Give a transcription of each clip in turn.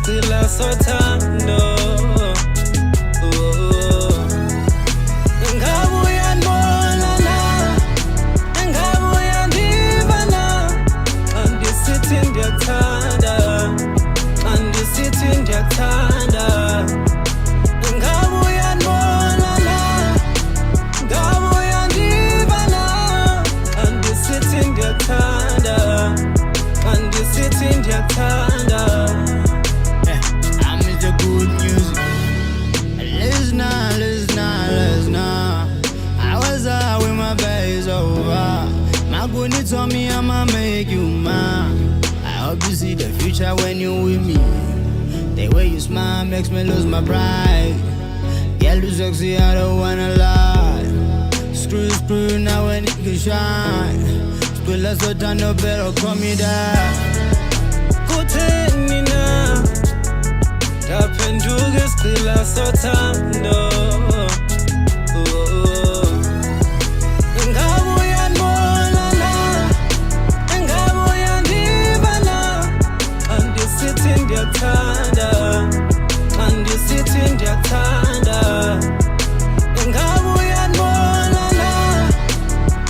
isigcila sothando. Ngabe uyandibona na, ngabe uyandiva na, xa ndisithi ndiyakuthanda, xa ndisithi ndiyakuthanda. Ngabe uyandibona na, ngabe uyandiva na, xa ndisithi ndiyakuthanda, xa ndisithi ndiyakuthanda. I miss the good music. Listen. I was out with my bags over. My goodie told me I'ma make you mine. I hope you see the future when you with me. The way you smile makes me lose my pride. Girl, you sexy, I don't wanna lie. Screw, now when it can shine. Screw, let's go down, no better call me that. Kutheni na, ndaphenduka isigcila sothando. Ngabe uyandibona na, ngabe uyandiva na, xa ndisithi ndiyakuthanda, xa ndisithi ndiyakuthanda. Ngabe uyandibona na,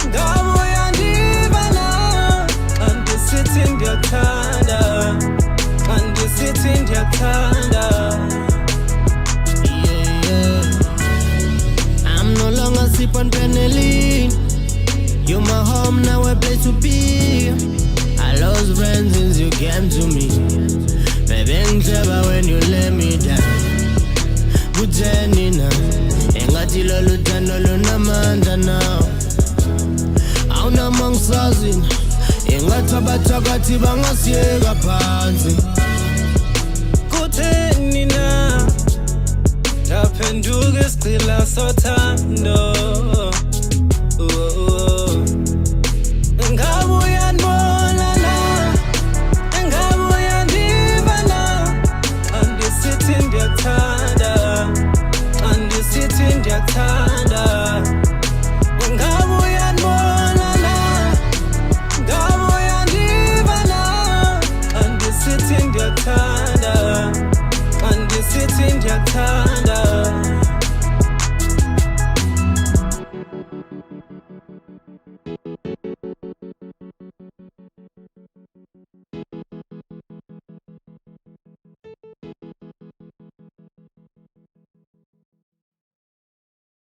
ngabe uyandiva na, xa ndisithi ndiyakuthanda, xa ndisithi ndiyakuthanda. I'm no longer sip on Penelline. You're my home, now a place to be. I lost friends since you came to me. Baby, ngijeba when you let me down. Kutheni na, engathi lolu thando lunamandla now. Awunamangisazi, engathi abathakathi bangasiyeka phansi. Kutheni na, ndaphenduka isigcila sothando. Ngabe